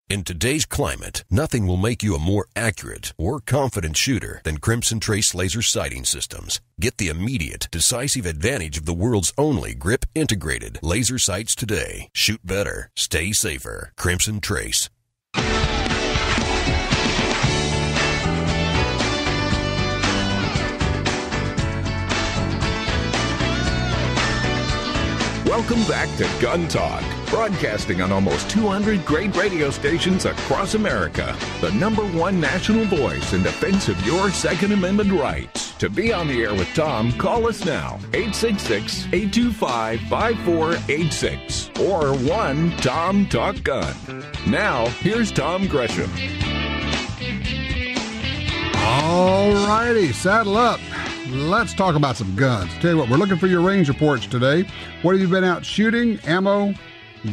In today's climate, nothing will make you a more accurate or confident shooter than Crimson Trace laser sighting systems. Get the immediate, decisive advantage of the world's only grip-integrated laser sights today. Shoot better. Stay safer. Crimson Trace. Welcome back to Gun Talk, broadcasting on almost 200 great radio stations across America. The #1 national voice in defense of your Second Amendment rights. To be on the air with Tom, call us now, 866-825-5486 or 1-TOM-TALK-GUN. Now, here's Tom Gresham. All righty, saddle up. Let's talk about some guns. Tell you what, we're looking for your range reports today. What have you been out shooting? Ammo,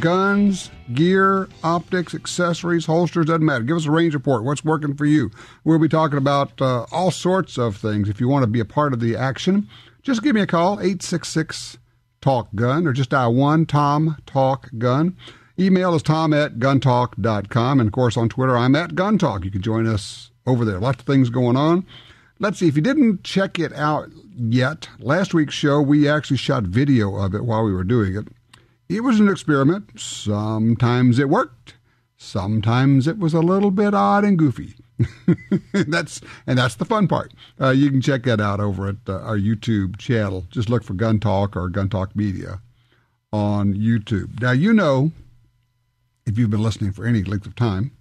guns, gear, optics, accessories, holsters, doesn't matter. Give us a range report. What's working for you? We'll be talking about all sorts of things. If you want to be a part of the action, just give me a call, 866-TALK-GUN, or just dial 1-TOM-TALK-GUN. Email is tom@guntalk.com. And, of course, on Twitter, I'm at GunTalk. You can join us over there. Lots of things going on. Let's see, if you didn't check it out yet, last week's show, we actually shot video of it while we were doing it. It was an experiment. Sometimes it worked. Sometimes it was a little bit odd and goofy. That's the fun part. You can check that out over at our YouTube channel. Just look for Gun Talk or Gun Talk Media on YouTube. Now, you know, if you've been listening for any length of time,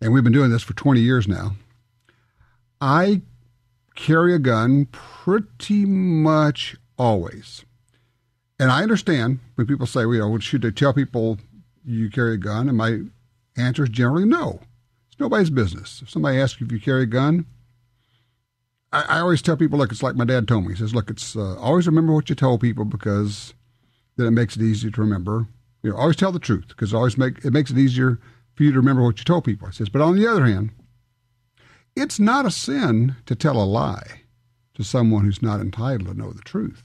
and we've been doing this for 20 years now, I carry a gun pretty much always. And I understand when people say, well, should they tell people you carry a gun? And my answer is generally no. It's nobody's business. If somebody asks you if you carry a gun, I always tell people, look, it's like my dad told me. He says, look, it's always remember what you tell people, because then it makes it easier to remember. You know, always tell the truth, because it makes it easier for you to remember what you told people. He says, but on the other hand, it's not a sin to tell a lie to someone who's not entitled to know the truth.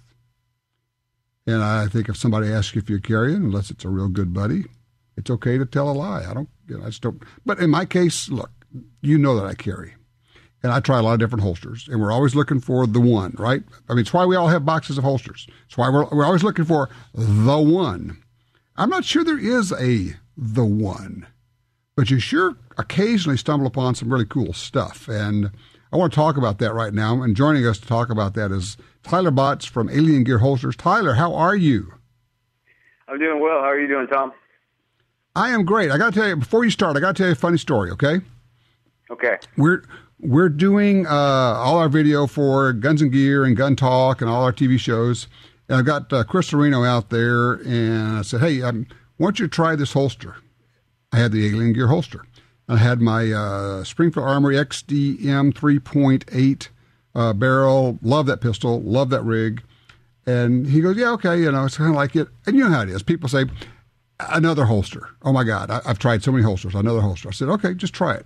And I think if somebody asks you if you're carrying, unless it's a real good buddy, it's okay to tell a lie. I just don't. But in my case, look, you know that I carry. And I try a lot of different holsters. And we're always looking for the one, right? I mean, it's why we all have boxes of holsters. It's why we're always looking for the one. I'm not sure there is the one. But you sure occasionally stumble upon some really cool stuff. And I want to talk about that right now. And joining us to talk about that is Tyler Botts from Alien Gear Holsters. Tyler, how are you? I'm doing well. How are you doing, Tom? I am great. I got to tell you, before you start, I got to tell you a funny story, okay? Okay. We're doing all our video for Guns and Gear and Gun Talk and all our TV shows. And I've got Chris Serino out there, and I said, hey, I want you to try this holster. I had the Alien Gear holster. I had my Springfield Armory XDM 3.8 barrel. Love that pistol. Love that rig. And he goes, yeah, okay, it's kind of like it. And you know how it is. People say, another holster. Oh, my God, I've tried so many holsters. Another holster. I said, okay, just try it.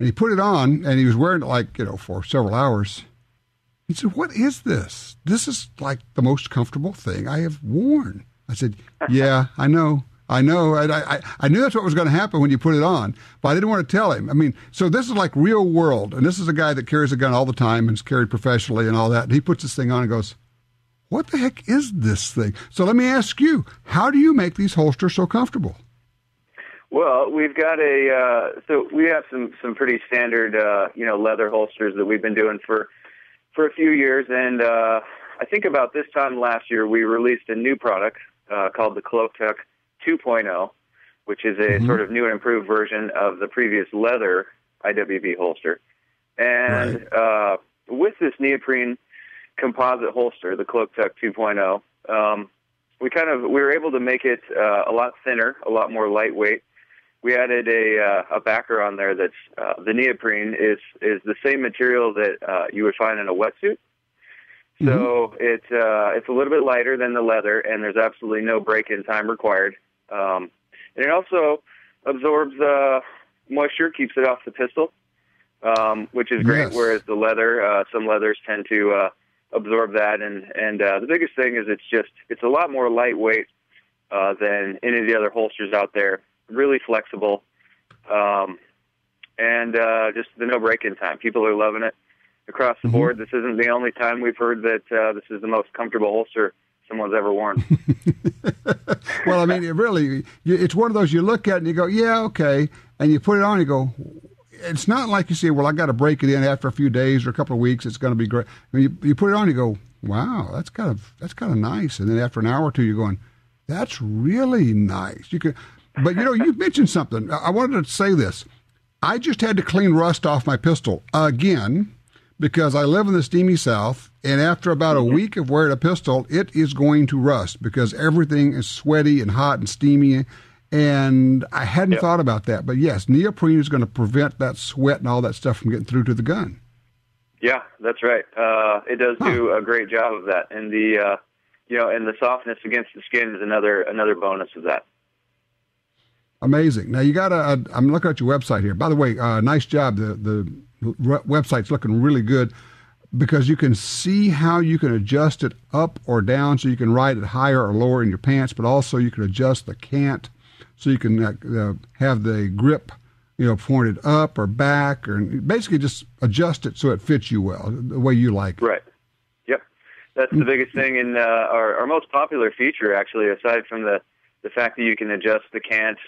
And he put it on, and he was wearing it for several hours. He said, what is this? This is like the most comfortable thing I have worn. I said, yeah, I know. I know. I knew that's what was going to happen when you put it on, but I didn't want to tell him. I mean, so this is like real world, and this is a guy that carries a gun all the time and is carried professionally and all that. And he puts this thing on and goes, what the heck is this thing? So let me ask you, how do you make these holsters so comfortable? Well, we've got so we have some pretty standard, leather holsters that we've been doing for a few years. And I think about this time last year, we released a new product called the GUNTALK 2.0, which is a sort of new and improved version of the previous leather IWB holster. And with this neoprene composite holster, the GUNTALK 2.0, we were able to make it a lot thinner, a lot more lightweight. We added a backer on there that's the neoprene is the same material that you would find in a wetsuit. So it's a little bit lighter than the leather, and there's absolutely no break-in time required. And it also absorbs moisture, keeps it off the pistol, which is great, whereas the leather, some leathers tend to absorb that. And the biggest thing is it's a lot more lightweight than any of the other holsters out there, really flexible. and just the no break-in time. People are loving it across the board. This isn't the only time we've heard that this is the most comfortable holster someone's ever worn. Well, I mean, it's one of those you look at and you go, yeah, okay, and you put it on and you go, it's not like you say, well, I got to break it in after a few days or a couple of weeks. It's going to be great. I mean, you put it on and you go, wow, that's kind of nice. And then after an hour or two, you're going, that's really nice. But you mentioned something. I wanted to say this. I just had to clean rust off my pistol again because I live in the steamy South, and after about a week of wearing a pistol, it is going to rust because everything is sweaty and hot and steamy, and I hadn't thought about that. But yes, neoprene is going to prevent that sweat and all that stuff from getting through to the gun. Yeah, that's right. It does do a great job of that, and the and the softness against the skin is another bonus of that. Amazing. Now you got I'm looking at your website here. By the way, nice job. The website's looking really good because you can see how you can adjust it up or down, so you can ride it higher or lower in your pants, but also you can adjust the cant so you can have the grip, pointed up or back, or basically just adjust it so it fits you well, the way you like it. Right. Yep. That's the biggest thing, and our most popular feature, actually, aside from the fact that you can adjust the cant,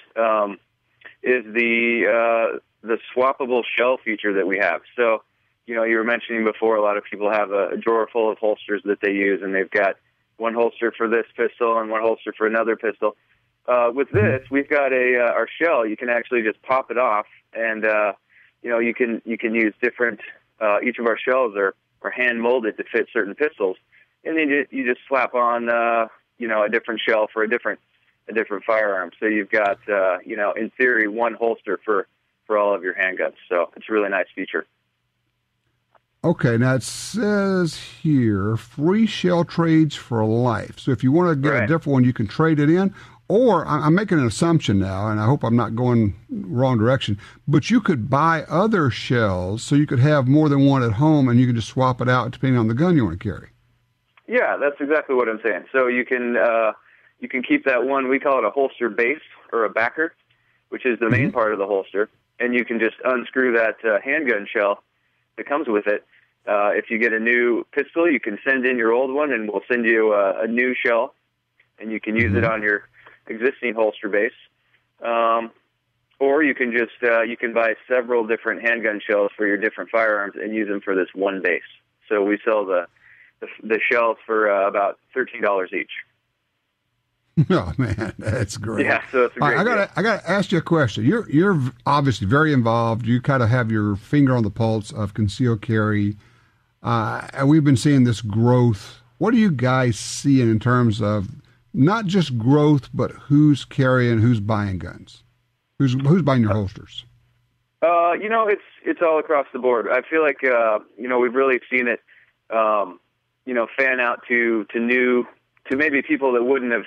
is the swappable shell feature that we have. So, you were mentioning before, a lot of people have a drawer full of holsters that they use, and they've got one holster for this pistol and one holster for another pistol. With this, we've got our shell. You can actually just pop it off, and you can use different. Each of our shells are hand molded to fit certain pistols, and then you just slap on a different shell for a different firearm. So you've got in theory one holster for all of your handguns. So it's a really nice feature. Okay, now it says here, free shell trades for life. So if you want to get a different one, you can trade it in. Or I'm making an assumption now, and I hope I'm not going wrong direction, but you could buy other shells so you could have more than one at home, and you can just swap it out depending on the gun you want to carry. Yeah, that's exactly what I'm saying. So you can keep that one. We call it a holster base or a backer, which is the main part of the holster, and you can just unscrew that handgun shell that comes with it. If you get a new pistol, you can send in your old one, and we'll send you a new shell, and you can use it on your existing holster base. Or you can just you can buy several different handgun shells for your different firearms and use them for this one base. So we sell the shells for about $13 each. Oh man, that's great. Yeah, so it's a great. I gotta ask you a question. You're obviously very involved. You kind of have your finger on the pulse of concealed carry, and we've been seeing this growth. What are you guys seeing in terms of not just growth, but who's carrying, who's buying guns, who's buying your holsters? It's all across the board. I feel like we've really seen it, fan out to maybe people that wouldn't have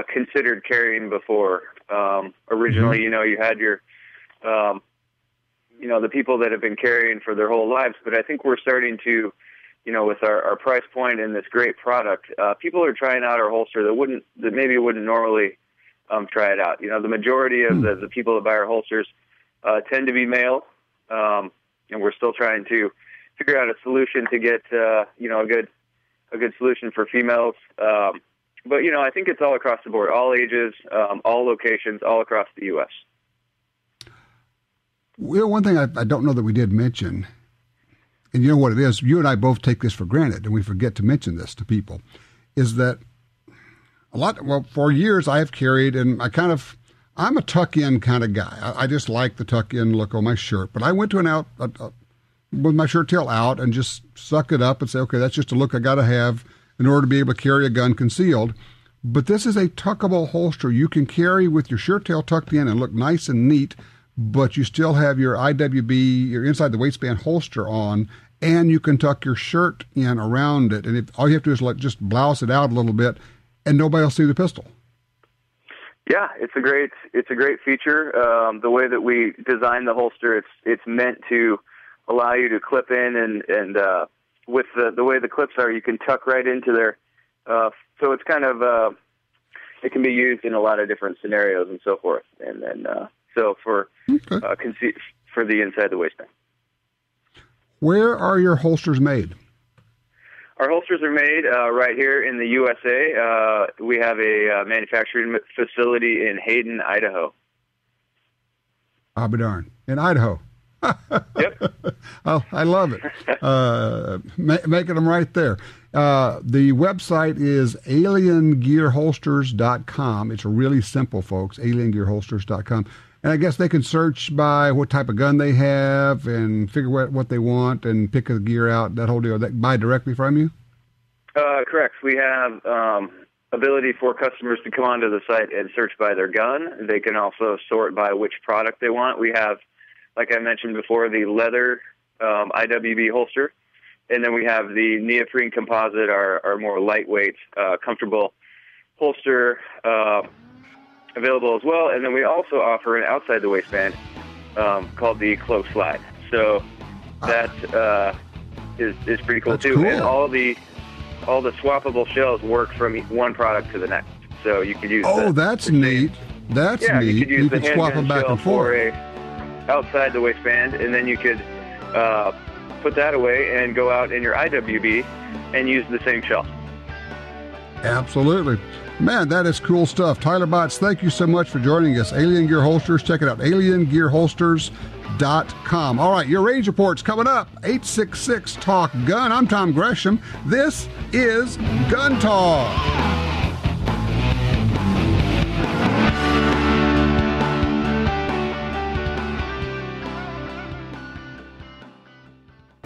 considered carrying before. Originally, you had your, the people that have been carrying for their whole lives, but I think we're starting to, with our price point and this great product, people are trying out our holster that maybe wouldn't normally try it out. The majority of the people that buy our holsters tend to be male, and we're still trying to figure out a solution to get a good solution for females. But I think it's all across the board, all ages, all locations, all across the U.S. Well, one thing I don't know that we did mention, and you know what it is, you and I both take this for granted, and we forget to mention this to people, is that for years I have carried, and I'm a tuck-in kind of guy. I just like the tuck-in look on my shirt, but I went to with my shirt tail out and just suck it up and say, okay, that's just a look I got to have in order to be able to carry a gun concealed. But this is a tuckable holster. You can carry with your shirt tail tucked in and look nice and neat, but you still have your IWB, your inside the waistband holster on, and you can tuck your shirt in around it. And all you have to do is just blouse it out a little bit, and nobody will see the pistol. Yeah, it's a great feature. The way that we design the holster, it's meant to allow you to clip in, and with the way the clips are, you can tuck right into there. So it's kind of it can be used in a lot of different scenarios and so forth. And then So for for the inside the waistband. Where are your holsters made? Our holsters are made right here in the USA. We have a manufacturing facility in Hayden, Idaho. I'll be darned. In Idaho. Yep. Oh, I love it. Making them right there. The website is aliengearholsters.com. It's really simple, folks, aliengearholsters.com. And I guess they can search by what type of gun they have and figure out what they want and pick the gear out, that whole deal. They buy directly from you? Correct. We have ability for customers to come onto the site and search by their gun. They can also sort by which product they want. We have, like I mentioned before, the leather IWB holster. And then we have the neoprene composite, our more lightweight, comfortable holster available as well. And then we also offer an outside the waistband called the cloak slide. So that is pretty cool too. Cool. And all the swappable shells work from one product to the next. So you could use. That's neat. That's neat. You could swap them back and forth. Outside the waistband, and then you could put that away and go out in your IWB and use the same shell. Absolutely. Man, that is cool stuff. Tyler Botts, thank you so much for joining us. Alien Gear Holsters. Check it out, aliengearholsters.com. All right, your Rage Report's coming up. 866 Talk Gun. I'm Tom Gresham. This is Gun Talk.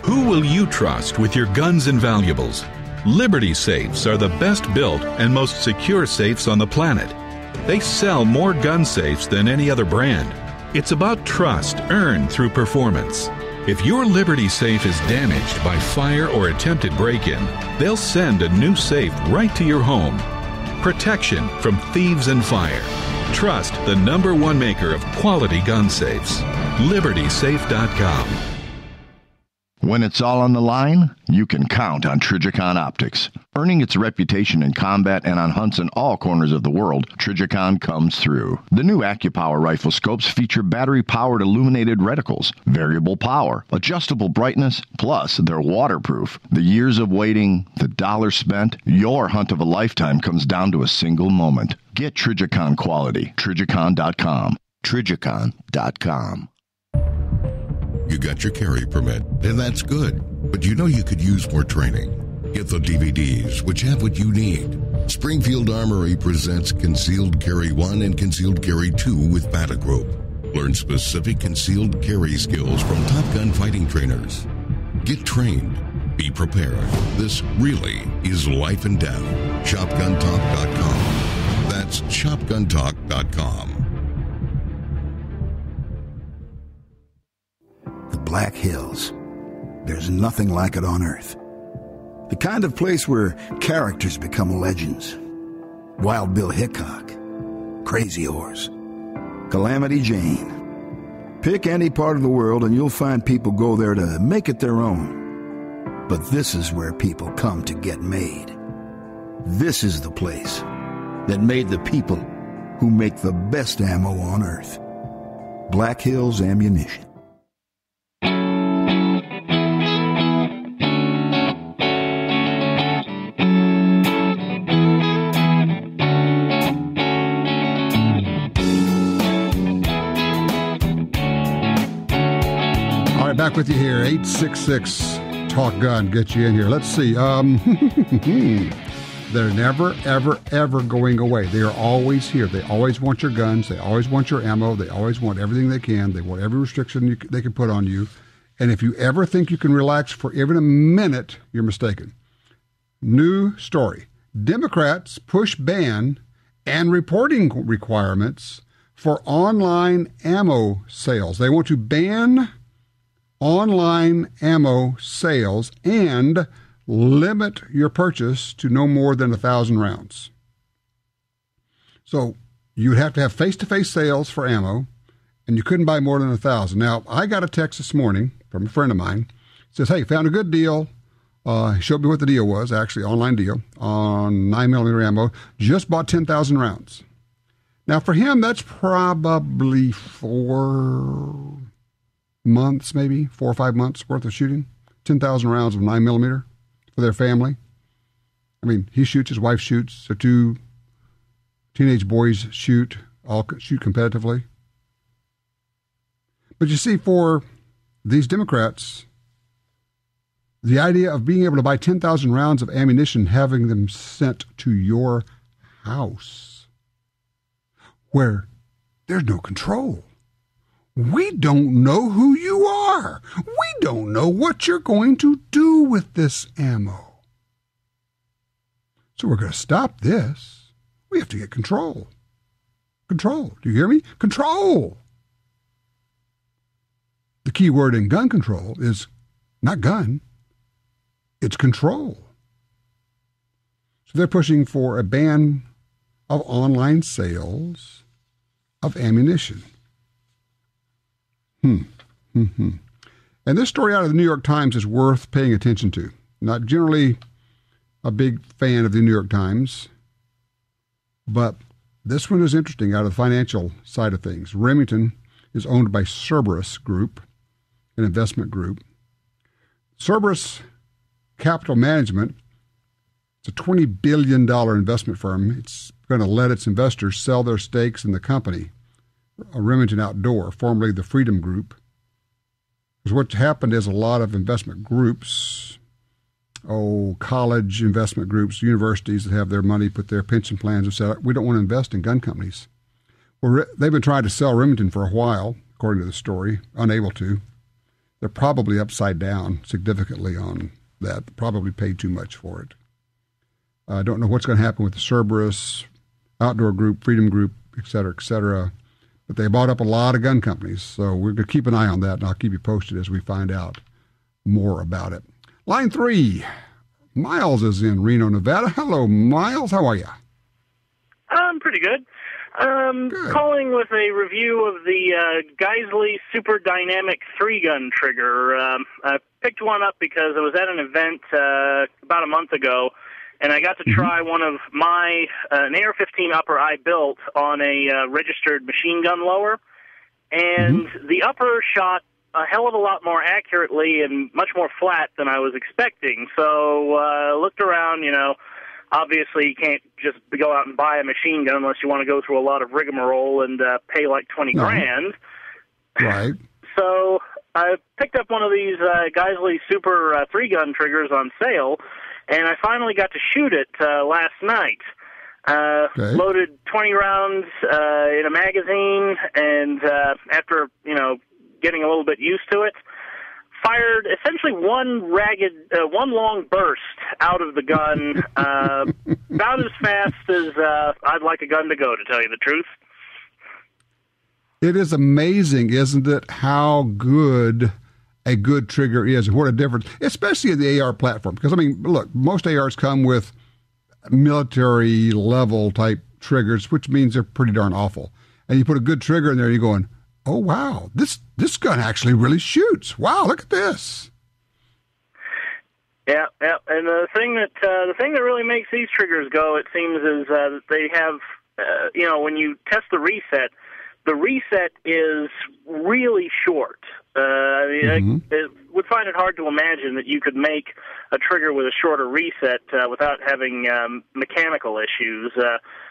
Who will you trust with your guns and valuables? Liberty safes are the best built and most secure safes on the planet. They sell more gun safes than any other brand. It's about trust earned through performance. If your Liberty safe is damaged by fire or attempted break-in, they'll send a new safe right to your home. Protection from thieves and fire. Trust the #1 maker of quality gun safes. LibertySafe.com. When it's all on the line, you can count on Trijicon Optics. Earning its reputation in combat and on hunts in all corners of the world, Trijicon comes through. The new AccuPower rifle scopes feature battery-powered illuminated reticles, variable power, adjustable brightness, plus they're waterproof. The years of waiting, the dollars spent, your hunt of a lifetime comes down to a single moment. Get Trijicon quality. Trijicon.com. Trijicon.com. You got your carry permit, and that's good. But you know you could use more training. Get the DVDs, which have what you need. Springfield Armory presents Concealed Carry 1 and Concealed Carry 2 with Batagroup. Learn specific concealed carry skills from Top Gun fighting trainers. Get trained. Be prepared. This really is life and death. ShopGunTalk.com. That's ShopGunTalk.com. The Black Hills. There's nothing like it on Earth. The kind of place where characters become legends. Wild Bill Hickok, Crazy Horse, Calamity Jane. Pick any part of the world and you'll find people go there to make it their own. But this is where people come to get made. This is the place that made the people who make the best ammo on Earth. Black Hills Ammunition. Back with you here, 866 Talk Gun, get you in here. Let's see. They're never, ever, ever going away. They are always here. They always want your guns. They always want your ammo. They always want everything they can. They want every restriction they can put on you. And if you ever think you can relax for even a minute, you're mistaken. New story. Democrats push ban and reporting requirements for online ammo sales. They want to ban online ammo sales and limit your purchase to no more than 1,000 rounds. So you'd have to have face-to-face sales for ammo, and you couldn't buy more than 1,000. Now, I got a text this morning from a friend of mine. It says, hey, found a good deal. He showed me what the deal was, actually, online deal, on 9mm ammo. Just bought 10,000 rounds. Now, for him, that's probably 4 months, maybe 4 or 5 months worth of shooting. 10,000 rounds of 9mm for their family. I mean, he shoots, his wife shoots, the 2 teenage boys shoot, all shoot competitively. But you see, for these Democrats, the idea of being able to buy 10,000 rounds of ammunition, having them sent to your house, where there's no control. We don't know who you are. We don't know what you're going to do with this ammo. So we're going to stop this. We have to get control. Control. Do you hear me? Control. The key word in gun control is not gun, it's control. So they're pushing for a ban of online sales of ammunition. And this story out of the New York Times is worth paying attention to. Not generally a big fan of the New York Times, but this one is interesting out of the financial side of things. Remington is owned by Cerberus Group, an investment group. Cerberus Capital Management, it's a $20 billion investment firm. It's going to let its investors sell their stakes in the company, Remington Outdoor, formerly the Freedom Group. Because what's happened is a lot of investment groups, college investment groups, universities that have their money, put their pension plans and said, we don't want to invest in gun companies. Well, they've been trying to sell Remington for a while, according to the story, unable to. They're probably upside down significantly on that, probably paid too much for it. I don't know what's going to happen with the Cerberus Outdoor Group, Freedom Group, et cetera, but they bought up a lot of gun companies, so we're going to keep an eye on that, and I'll keep you posted as we find out more about it. Line 3, Miles is in Reno, Nevada. Hello, Miles. How are you? I'm pretty good. Good. Calling with a review of the Geisley Super Dynamic 3-gun trigger. I picked one up because I was at an event about a month ago, and I got to try one of my an AR-15 upper I built on a registered machine gun lower, and the upper shot a hell of a lot more accurately and much more flat than I was expecting. So looked around, obviously you can't just go out and buy a machine gun unless you want to go through a lot of rigmarole and pay like 20 grand. Right. So I picked up one of these Geisley Super 3-gun triggers on sale, and I finally got to shoot it last night. Loaded 20 rounds in a magazine, and after, getting a little bit used to it, fired essentially one long burst out of the gun, about as fast as I'd like a gun to go, to tell you the truth. It is amazing, isn't it, how good a good trigger is, and what a difference, especially in the AR platform. Because, look, most ARs come with military-level type triggers, which means they're pretty darn awful. And you put a good trigger in there, you're going, oh, wow, this gun actually really shoots. Wow, look at this. Yeah, and the thing that really makes these triggers go, it seems, is that they have, when you test the reset is really short. I would find it hard to imagine that you could make a trigger with a shorter reset without having mechanical issues.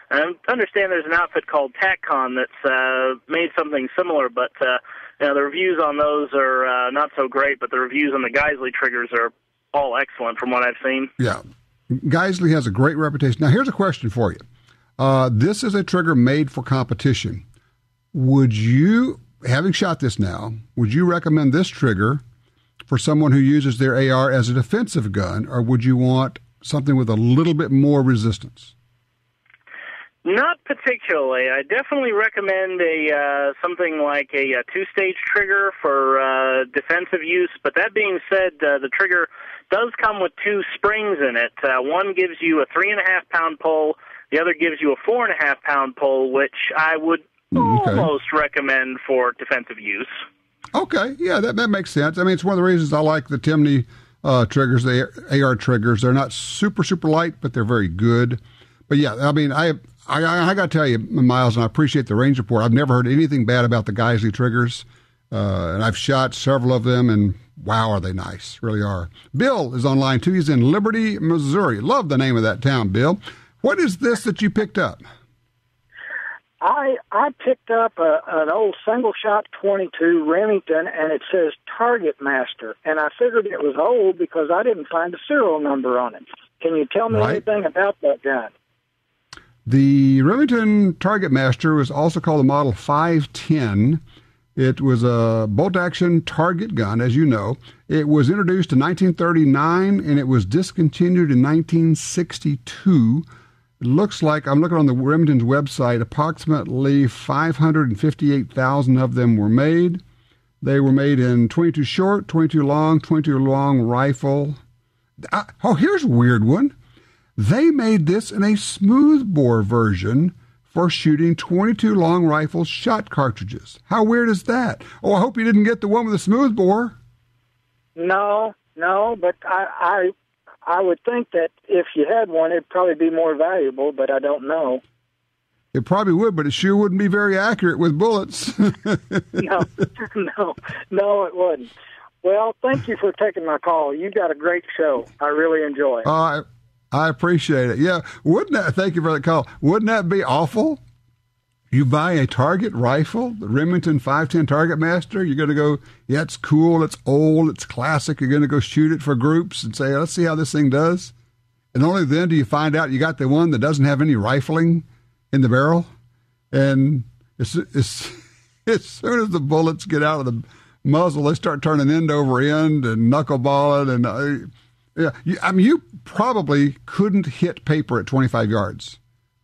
I understand there's an outfit called TacCon that's made something similar, but the reviews on those are not so great, but the reviews on the Geisley triggers are all excellent from what I've seen. Yeah. Geisley has a great reputation. Now, here's a question for you. This is a trigger made for competition. Would you, having shot this now, would you recommend this trigger for someone who uses their AR as a defensive gun, or would you want something with a little bit more resistance? Not particularly. I definitely recommend something like a two-stage trigger for defensive use. But that being said, the trigger does come with 2 springs in it. One gives you a 3.5-pound pull. The other gives you a 4.5-pound pull, which I would almost recommend for defensive use. Okay, yeah, that makes sense. It's one of the reasons I like the Timney triggers, the AR triggers. They're not super, super light, but they're very good. But yeah, I got to tell you, Miles, and I appreciate the range report. I've never heard anything bad about the Geisley triggers, and I've shot several of them, and wow, are they nice. Really are. Bill is on line 2. He's in Liberty, Missouri. Love the name of that town, Bill. What is this that you picked up? I picked up an old single-shot 22 Remington, and it says Target Master, and I figured it was old because I didn't find a serial number on it. Can you tell me anything about that gun? The Remington Target Master was also called the Model 510. It was a bolt-action target gun, as you know. It was introduced in 1939, and it was discontinued in 1962. It looks like, I'm looking on the Remington's website, approximately 558,000 of them were made. They were made in 22 short, 22 long, 22 long rifle. Here's a weird one. They made this in a smoothbore version for shooting 22 long rifle shot cartridges. How weird is that? Oh, I hope you didn't get the one with the smoothbore. No, but I would think that if you had one, it'd probably be more valuable, but I don't know. It probably would, but it sure wouldn't be very accurate with bullets. No, it wouldn't. Well, thank you for taking my call. You got a great show. I really enjoy it. I appreciate it. Yeah, thank you for the call. Wouldn't that be awful? You buy a target rifle, the Remington 510 Target Master, you're going to go, yeah, it's cool, it's old, it's classic. You're going to go shoot it for groups and say, let's see how this thing does. And only then do you find out you got the one that doesn't have any rifling in the barrel. And as soon as the bullets get out of the muzzle, they start turning end over end and knuckleballing. And you probably couldn't hit paper at 25 yards.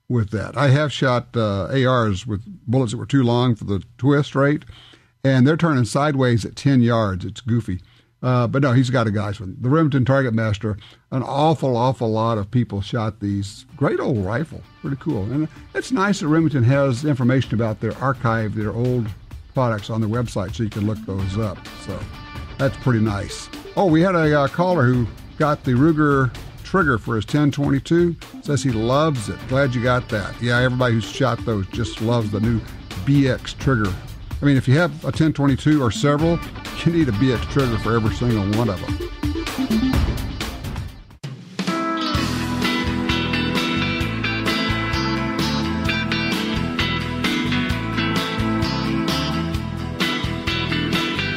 With that. I have shot ARs with bullets that were too long for the twist rate, and they're turning sideways at 10 yards. It's goofy. But no, he's got a guy's one. The Remington Target Master, an awful lot of people shot these. Great old rifle. Pretty cool. And it's nice that Remington has information about their archive, their old products on their website, so you can look those up. So that's pretty nice. Oh, we had a caller who got the Ruger trigger for his 1022. Says he loves it. Glad you got that. Yeah, everybody who's shot those just loves the new BX trigger. I mean, if you have a 1022 or several, you need a BX trigger for every single one of them.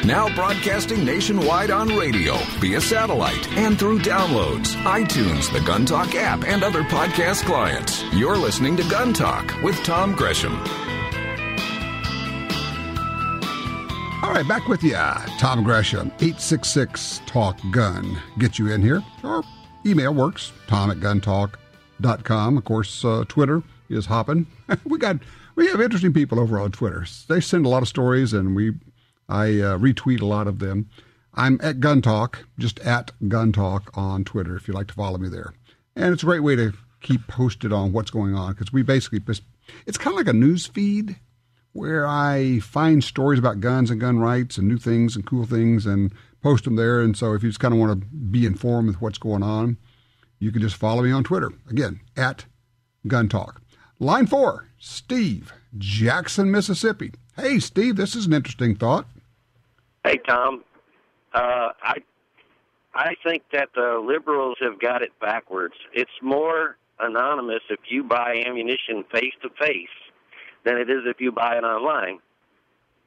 Now broadcasting nationwide on radio, via satellite, and through downloads, iTunes, the Gun Talk app, and other podcast clients. You're listening to Gun Talk with Tom Gresham. All right, back with you. Tom Gresham, 866-TALK-GUN. Get you in here. Or email works, tom@guntalk.com. Of course, Twitter is hopping. We have interesting people over on Twitter. They send a lot of stories, and I retweet a lot of them. I'm at Gun Talk, just at Gun Talk on Twitter if you'd like to follow me there. And it's a great way to keep posted on what's going on because we basically, it's kind of like a news feed where I find stories about guns and gun rights and new things and cool things and post them there. And so if you just kind of want to be informed with what's going on, you can just follow me on Twitter. Again, at Gun Talk. Line 4, Steve, Jackson, Mississippi. Hey, Steve, this is an interesting thought. Hey, Tom. I think that the liberals have got it backwards. It's more anonymous if you buy ammunition face-to-face than it is if you buy it online,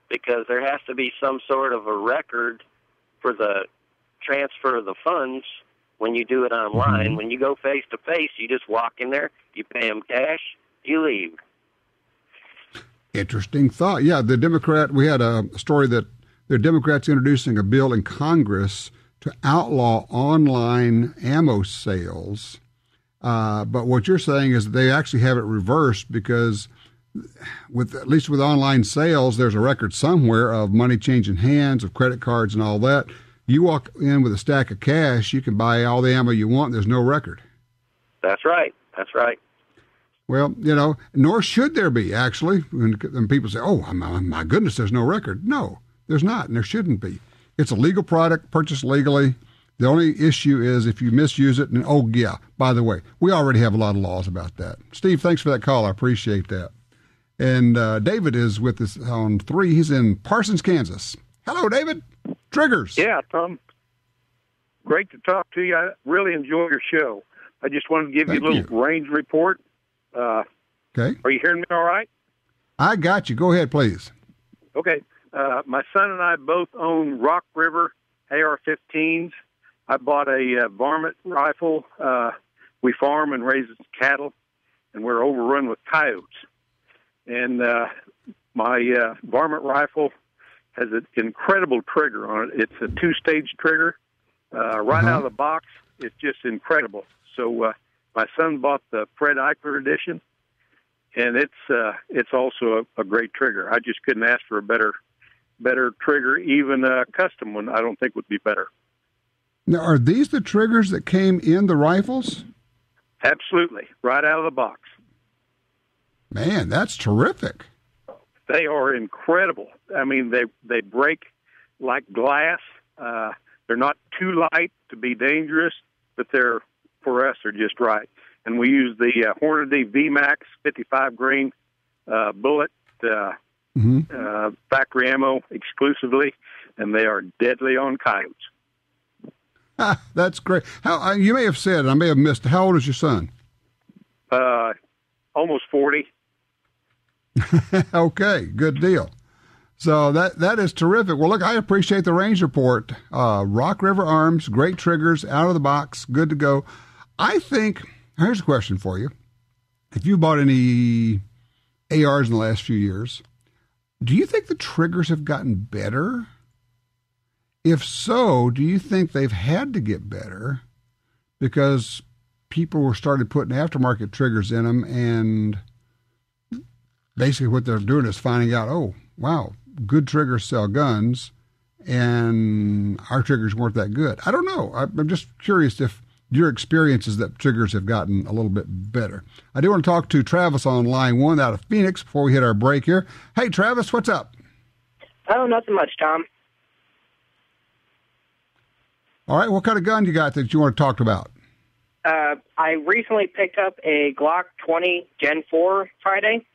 because there has to be some sort of a record for the transfer of the funds when you do it online. Mm-hmm. When you go face-to-face, you just walk in there, you pay them cash, you leave. Interesting thought. Yeah, we had a story that the Democrats introducing a bill in Congress to outlaw online ammo sales. But what you're saying is that they actually have it reversed because at least with online sales, there's a record somewhere of money changing hands, of credit cards and all that. You walk in with a stack of cash, you can buy all the ammo you want. There's no record. That's right. Well, nor should there be, actually. When people say, oh, my goodness, there's no record. No, there's not, and there shouldn't be. It's a legal product, purchased legally. The only issue is if you misuse it. And, oh, yeah, by the way, we already have a lot of laws about that. Steve, thanks for that call. I appreciate that. And David is with us on 3. He's in Parsons, Kansas. Hello, David. Triggers. Yeah, Tom. Great to talk to you. I really enjoy your show. I just wanted to give you a little range report. Okay. Are you hearing me all right? I got you. Go ahead, please. Okay. My son and I both own Rock River AR-15s. I bought a varmint rifle. We farm and raise cattle, and we're overrun with coyotes. And my varmint rifle has an incredible trigger on it. It's a 2-stage trigger. Right out of the box, it's just incredible. So my son bought the Fred Eichler edition, and it's also a great trigger. I just couldn't ask for a better trigger. Even a custom one, I don't think would be better. Now, are these the triggers that came in the rifles? Absolutely, right out of the box. Man, that's terrific. They are incredible. I mean, they break like glass. They're not too light to be dangerous, but for us, they're just right. And we use the Hornady VMAX 55 grain bullet, factory ammo exclusively, and they are deadly on coyotes. That's great. How you may have said, I may have missed. How old is your son? Almost 40. Okay, good deal. So that is terrific. Well, look, I appreciate the range report. Rock River Arms, great triggers, out of the box, good to go. I think, here's a question for you. If you bought any ARs in the last few years, do you think the triggers have gotten better? If so, do you think they've had to get better because people were started putting aftermarket triggers in them, and basically what they're doing is finding out, oh, wow, good triggers sell guns, and our triggers weren't that good. I don't know. I'm just curious if your experience is that triggers have gotten a little bit better. I do want to talk to Travis on line 1 out of Phoenix before we hit our break here. Hey, Travis, what's up? Oh, nothing much, Tom. All right, what kind of gun you got that you want to talk about? I recently picked up a Glock 20 Gen 4 Friday.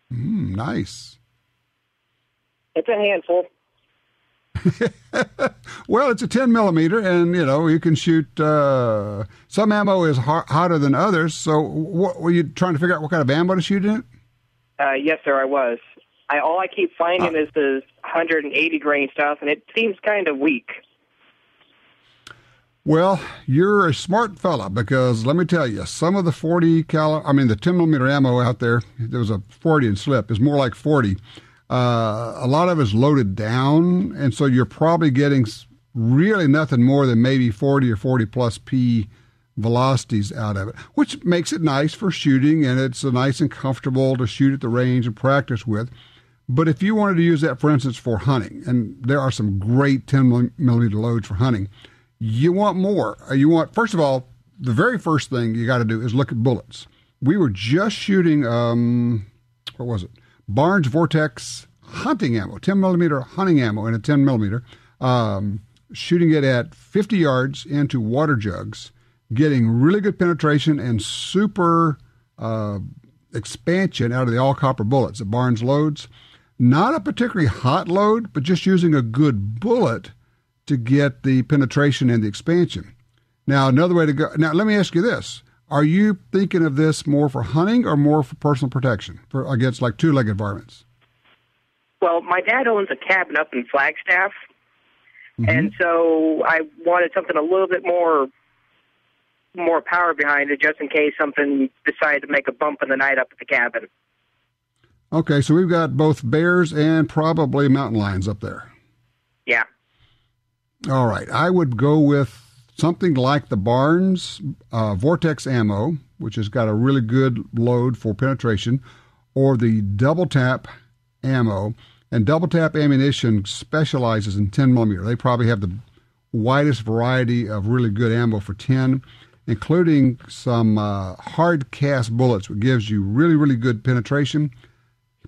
Nice. It's a handful. Well, it's a 10 millimeter, and you can shoot. Some ammo is hotter than others. So, what were you trying to figure out? What kind of ammo to shoot in it? Yes, sir, I was. All I keep finding is the 180 grain stuff, and it seems kind of weak. Well, you're a smart fella, because let me tell you, some of the the 10 millimeter ammo out there was a 40 and slip, is more like 40. A lot of it's loaded down, and so you're probably getting really nothing more than maybe 40 or 40 plus P velocities out of it, which makes it nice for shooting, and it's nice and comfortable to shoot at the range and practice with. But if you wanted to use that, for instance, for hunting, and there are some great 10 millimeter loads for hunting, you want more. First of all, the very first thing you got to do is look at bullets. We were just shooting, what was it? Barnes Vortex hunting ammo, 10 millimeter hunting ammo in a 10 millimeter, shooting it at 50 yards into water jugs, getting really good penetration and super expansion out of the all copper bullets that Barnes loads. Not a particularly hot load, but just using a good bullet to get the penetration and the expansion. Now, another way to go. Now, let me ask you this. Are you thinking of this more for hunting or more for personal protection against like two-legged varmints? Well, my dad owns a cabin up in Flagstaff, and so I wanted something a little bit more power behind it, just in case something decided to make a bump in the night up at the cabin. Okay, so we've got both bears and probably mountain lions up there. Yeah. All right, I would go with something like the Barnes Vortex ammo, which has got a really good load for penetration, or the Double Tap ammo. And Double Tap ammunition specializes in 10 millimeter. They probably have the widest variety of really good ammo for 10, including some hard cast bullets, which gives you really, really good penetration.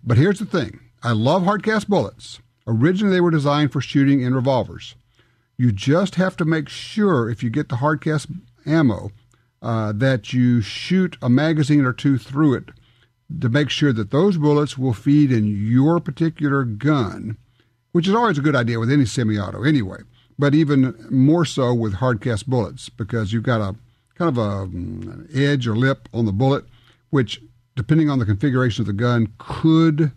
But here's the thing. I love hard cast bullets. Originally, they were designed for shooting in revolvers. You just have to make sure, if you get the hard cast ammo, that you shoot a magazine or two through it to make sure that those bullets will feed in your particular gun, which is always a good idea with any semi-auto anyway, but even more so with hard cast bullets, because you've got a kind of an edge or lip on the bullet, which, depending on the configuration of the gun, could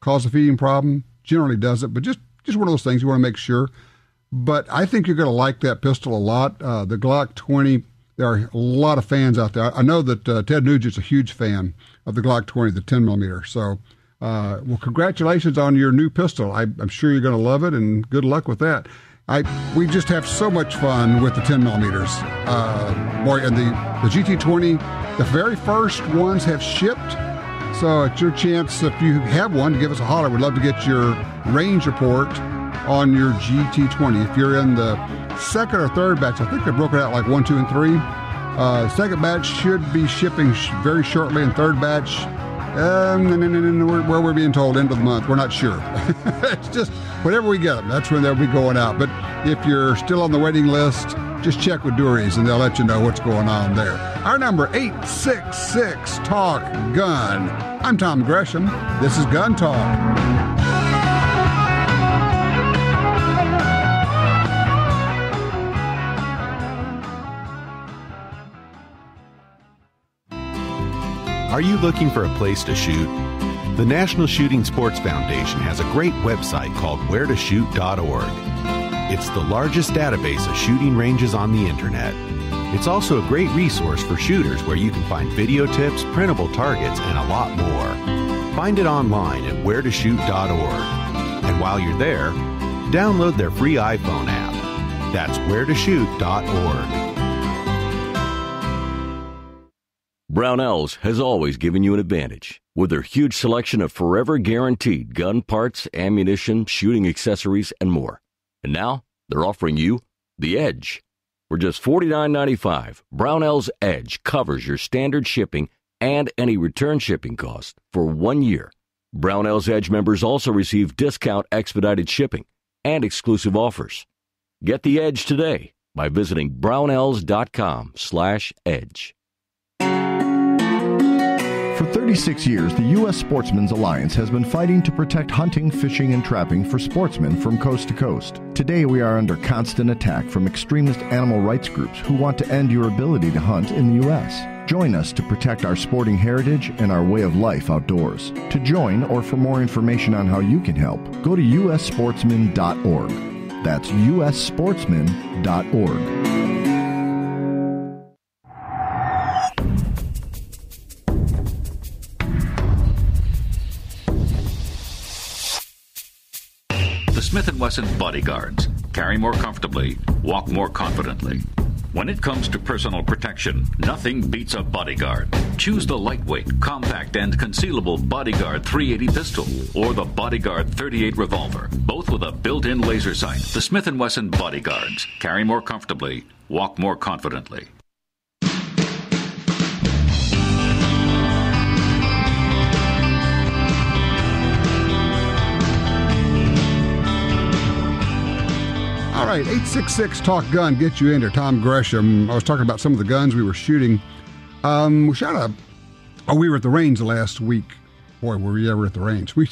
cause a feeding problem. Generally doesn't, but just one of those things you want to make sure. But I think you're going to like that pistol a lot. The Glock 20, there are a lot of fans out there. I know that Ted Nugent's a huge fan of the Glock 20, the 10 millimeter. So, well, congratulations on your new pistol. I'm sure you're going to love it, and good luck with that. We just have so much fun with the 10 millimeters. Boy, and the GT20, the very first ones have shipped. So it's your chance, if you have one, to give us a holler. We'd love to get your range report on your GT20. If you're in the second or third batch, I think they broke it out like 1, 2, and 3. Second batch should be shipping very shortly, and third batch, where we're being told end of the month. We're not sure. It's just whenever we get them, that's when they'll be going out. But if you're still on the waiting list, just check with Dury's and they'll let you know what's going on there. Our number, 866-TALK-GUN. I'm Tom Gresham. This is Gun Talk. Are you looking for a place to shoot? The National Shooting Sports Foundation has a great website called wheretoshoot.org. It's the largest database of shooting ranges on the internet. It's also a great resource for shooters where you can find video tips, printable targets, and a lot more. Find it online at wheretoshoot.org. And while you're there, download their free iPhone app. That's wheretoshoot.org. Brownells has always given you an advantage. With their huge selection of forever guaranteed gun parts, ammunition, shooting accessories, and more. And now, they're offering you the Edge. For just $49.95, Brownells Edge covers your standard shipping and any return shipping cost for 1 year. Brownells Edge members also receive discount expedited shipping and exclusive offers. Get the Edge today by visiting brownells.com/edge. For 36 years, the U.S. Sportsmen's Alliance has been fighting to protect hunting, fishing, and trapping for sportsmen from coast to coast. Today, we are under constant attack from extremist animal rights groups who want to end your ability to hunt in the U.S. Join us to protect our sporting heritage and our way of life outdoors. To join or for more information on how you can help, go to ussportsman.org. That's ussportsman.org. Smith & Wesson Bodyguards. Carry more comfortably, walk more confidently. When it comes to personal protection, nothing beats a Bodyguard. Choose the lightweight, compact, and concealable Bodyguard 380 pistol or the Bodyguard 38 revolver, both with a built-in laser sight. The Smith & Wesson Bodyguards. Carry more comfortably, walk more confidently. All right, 866-TALK-GUN gets you into Tom Gresham. I was talking about some of the guns we were shooting. We shot we were at the range last week. Boy, were we ever at the range. We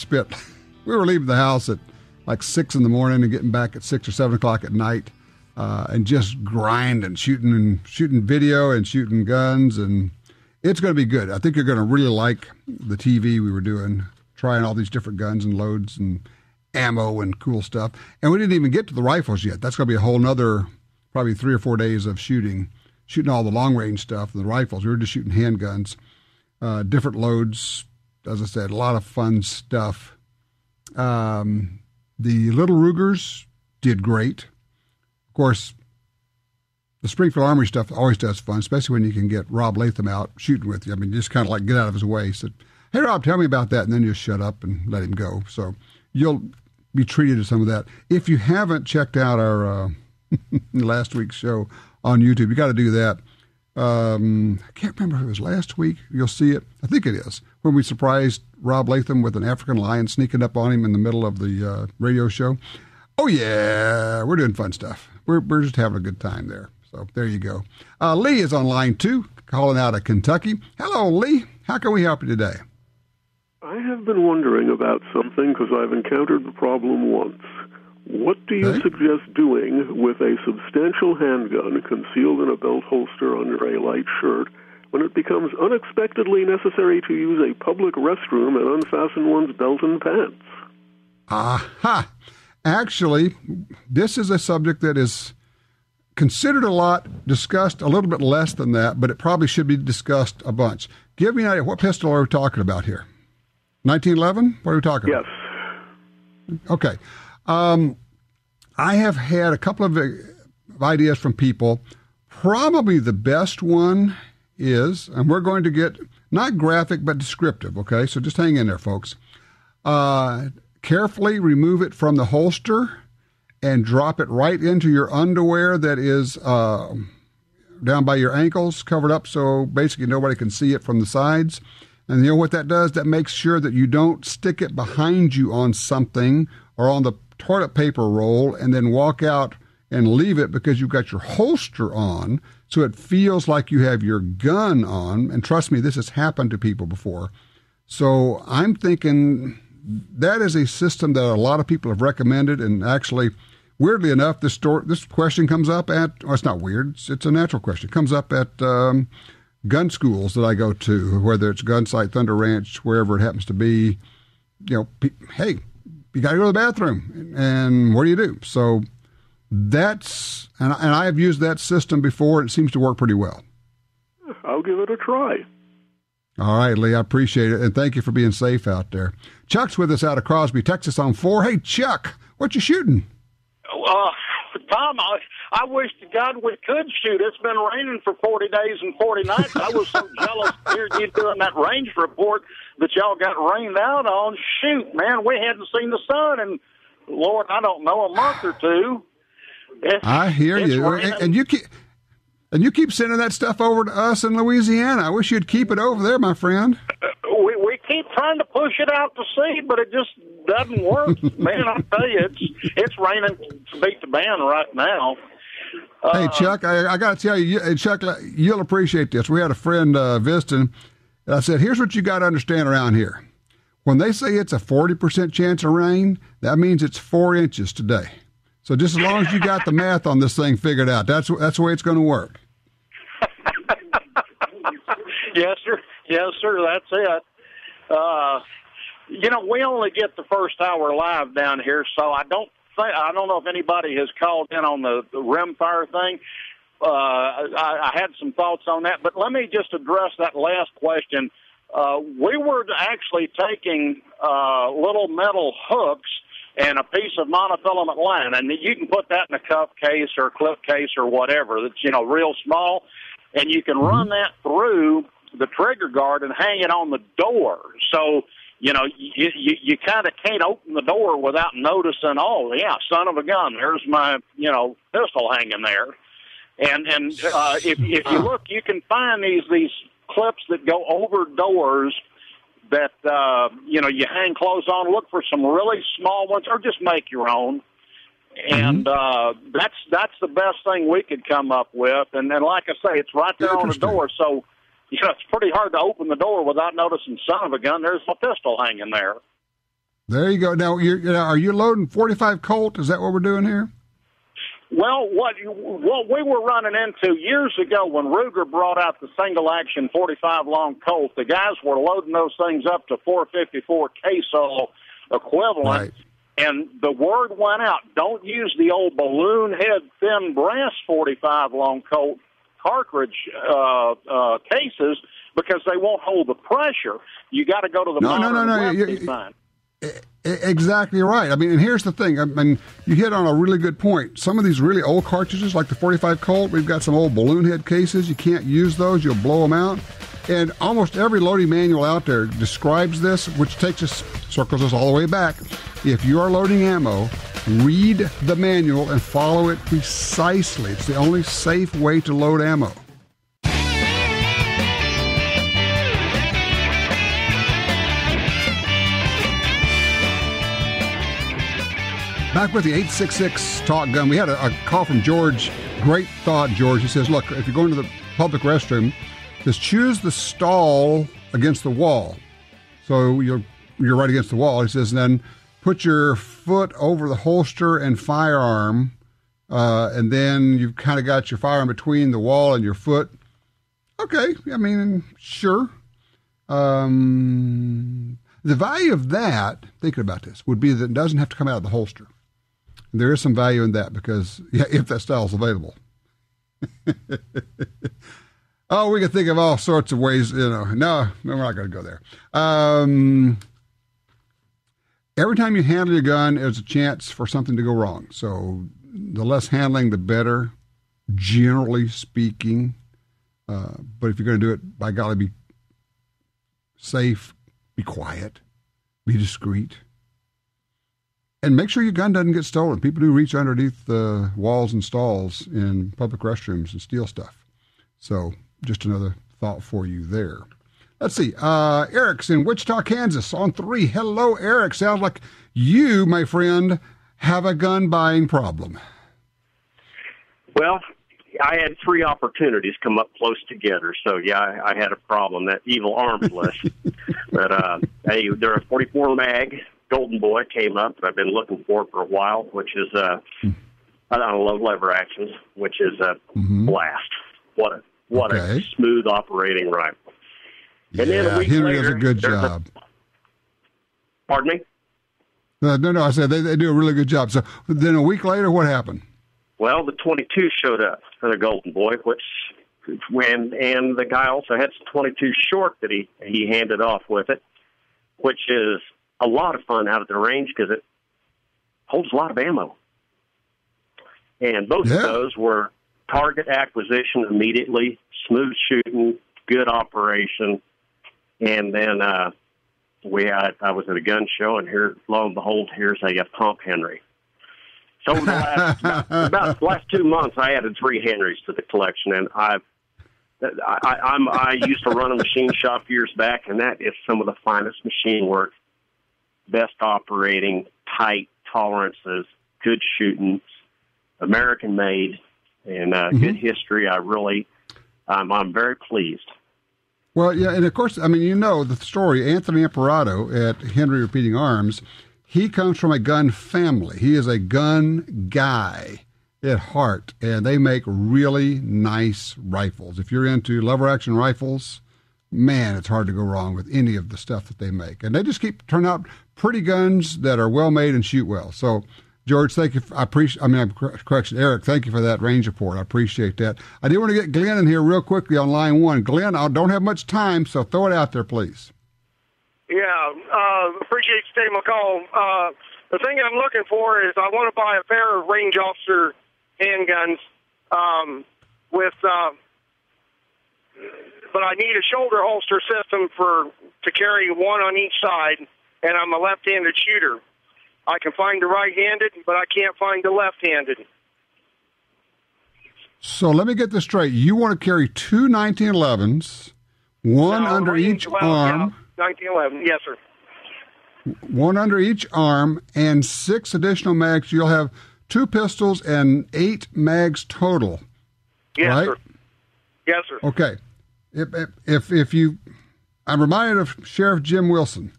were leaving the house at like 6 in the morning and getting back at 6 or 7 o'clock at night, and just grinding, shooting video and shooting guns, and it's going to be good. I think you're going to really like the TV we were doing, trying all these different guns and loads and ammo and cool stuff. And we didn't even get to the rifles yet. That's going to be a whole nother probably 3 or 4 days of shooting all the long range stuff and the rifles. We were just shooting handguns, different loads. As I said, a lot of fun stuff. The Little Rugers did great. Of course, the Springfield Armory stuff always does fun, especially when you can get Rob Latham out shooting with you. I mean, just kind of like get out of his way. Said, "Hey, Rob, tell me about that," and then you just shut up and let him go. So you'll be treated to some of that. If you haven't checked out our last week's show on YouTube, you got to do that. I can't remember if it was last week. You'll see it. I think it is, when we surprised Rob Latham with an African lion sneaking up on him in the middle of the radio show. Oh, yeah, we're doing fun stuff. we're just having a good time there. So there you go. Lee is on line 2, calling out of Kentucky. Hello, Lee. How can we help you today? I have been wondering about something because I've encountered the problem once. What do you suggest doing with a substantial handgun concealed in a belt holster under a light shirt when it becomes unexpectedly necessary to use a public restroom and unfasten one's belt and pants? Aha! Actually, this is a subject that is considered a lot, discussed a little bit less than that, but it probably should be discussed a bunch. Give me an idea. What pistol are we talking about here? 1911? What are we talking about? Yes. Okay. I have had a couple of ideas from people. Probably the best one is, and we're going to get not graphic but descriptive, okay? So just hang in there, folks. Carefully remove it from the holster and drop it right into your underwear that is down by your ankles, covered up so basically nobody can see it from the sides. And you know what that does? That makes sure that you don't stick it behind you on something or on the toilet paper roll and then walk out and leave it because you've got your holster on, so it feels like you have your gun on. And trust me, this has happened to people before. So I'm thinking that is a system that a lot of people have recommended. And actually, weirdly enough, this question comes up at, well, it's not weird, it's a natural question. It comes up at gun schools that I go to, whether it's Gun Sight, Thunder Ranch, wherever it happens to be. You know, hey, you got to go to the bathroom, and what do you do? So that's, and I have used that system before, and it seems to work pretty well. I'll give it a try. All right, Lee, I appreciate it, and thank you for being safe out there. Chuck's with us out of Crosby, Texas on 4. Hey, Chuck, what you shooting? Tom, I wish to God we could shoot. It's been raining for 40 days and 40 nights. I was so jealous hearing you doing that range report that y'all got rained out on. Shoot, man, we hadn't seen the sun in, Lord, I don't know, a month or two. I hear you. And you keep sending that stuff over to us in Louisiana. I wish you'd keep it over there, my friend. We keep trying to push it out to sea, but it just doesn't work. Man, I tell you, it's raining to beat the band right now. Hey, Chuck, I got to tell you, Chuck, you'll appreciate this. We had a friend visiting, and I said, here's what you got to understand around here. When they say it's a 40% chance of rain, that means it's 4 inches today. So just as long as you got the math on this thing figured out, that's the way it's going to work. Yes, sir. Yes, sir. That's it. We only get the first hour live down here, so I don't know if anybody has called in on the rimfire thing. I had some thoughts on that, but let me just address that last question. We were actually taking little metal hooks and a piece of monofilament line, and you can put that in a cuff case or a clip case or whatever that's real small, and you can run that through the trigger guard and hang it on the door. So you kind of can't open the door without noticing, oh yeah, son of a gun, there's my pistol hanging there. And if you look, you can find these clips that go over doors that you hang clothes on. Look for some really small ones, or just make your own. And that's the best thing we could come up with. And like I say, it's right there on the door. So it's pretty hard to open the door without noticing, son of a gun, there's my pistol hanging there. There you go. Now, are you loading 45 Colt? Is that what we're doing here? Well, what we were running into years ago when Ruger brought out the single-action 45 long Colt, the guys were loading those things up to 454 queso equivalent. Right. And the word went out, don't use the old balloon head thin brass 45 long Colt cartridge cases because they won't hold the pressure. You got to go to the modern design. Exactly right. I mean, and here's the thing. I mean, you hit on a really good point. Some of these really old cartridges, like the 45 Colt, we've got some old balloon head cases. You can't use those. You'll blow them out. And almost every loading manual out there describes this, which circles us all the way back. If you are loading ammo, read the manual and follow it precisely. It's the only safe way to load ammo. Back with the 866 Talk Gun. We had a call from George. Great thought, George. He says, look, if you're going to the public restroom, just choose the stall against the wall. So you're right against the wall. He says, and then put your foot over the holster and firearm, and then you've kind of got your firearm between the wall and your foot. Okay, I mean, sure. The value of that, thinking about this, would be that it doesn't have to come out of the holster. There is some value in that because, yeah, if that style is available. Oh, we can think of all sorts of ways, No, we're not going to go there. Every time you handle your gun, there's a chance for something to go wrong. So the less handling, the better, generally speaking. But if you're going to do it, by golly, be safe, be quiet, be discreet. And make sure your gun doesn't get stolen. People do reach underneath the walls and stalls in public restrooms and steal stuff. So just another thought for you there. Let's see. Eric's in Wichita, Kansas on 3. Hello, Eric. Sounds like you, my friend, have a gun buying problem. Well, I had 3 opportunities come up close together. So, yeah, I had a problem, that evil arms list. But there a 44 mag Golden Boy came up that I've been looking for a while, which is, I love lever actions, which is a blast. What a smooth operating rifle. And then a week Henry later, does a good job. Pardon me? No, I said they do a really good job. So then a week later, what happened? Well, the 22 showed up for the Golden Boy, and the guy also had some 22 short that he handed off with it, which is a lot of fun out at the range because it holds a lot of ammo. And both of those were target acquisition immediately, smooth shooting, good operation. And then I was at a gun show, and here, lo and behold, here's a pump Henry. So over the last 2 months, I added 3 Henrys to the collection, and I used to run a machine shop years back, and that is some of the finest machine work, best operating, tight tolerances, good shooting, American made, and good history. I'm very pleased. Well, yeah, and of course, I mean, you know the story. Anthony Imperato at Henry Repeating Arms, he comes from a gun family. He is a gun guy at heart, and they make really nice rifles. If you're into lever action rifles, man, it's hard to go wrong with any of the stuff that they make. And they just keep turning out pretty guns that are well made and shoot well. So, George, thank you. Eric, thank you for that range report. I appreciate that. I do want to get Glenn in here real quickly on line 1. Glenn, I don't have much time, so throw it out there, please. Yeah, appreciate you taking my call. The thing I'm looking for is I want to buy a pair of range officer handguns but I need a shoulder holster system to carry one on each side, and I'm a left-handed shooter. I can find the right-handed, but I can't find the left-handed. So let me get this straight. You want to carry 2 1911s, one under each arm. Yeah, 1911, yes, sir. One under each arm and 6 additional mags. You'll have 2 pistols and 8 mags total. Yes, right? sir. Yes, sir. Okay. If you, I'm reminded of Sheriff Jim Wilson,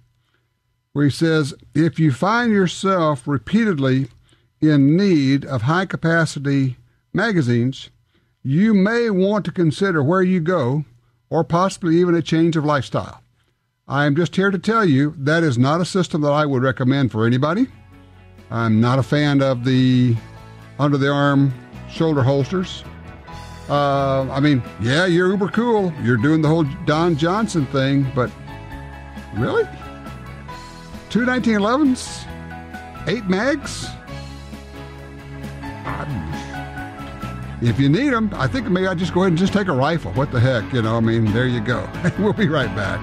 where he says, if you find yourself repeatedly in need of high-capacity magazines, you may want to consider where you go or possibly even a change of lifestyle. I am just here to tell you that is not a system that I would recommend for anybody. I'm not a fan of the under-the-arm shoulder holsters. I mean, yeah, you're uber cool. You're doing the whole Don Johnson thing, but really? 2 1911s? 8 mags? If you need them, I think maybe I'd just go ahead and just take a rifle. What the heck, I mean, there you go. We'll be right back.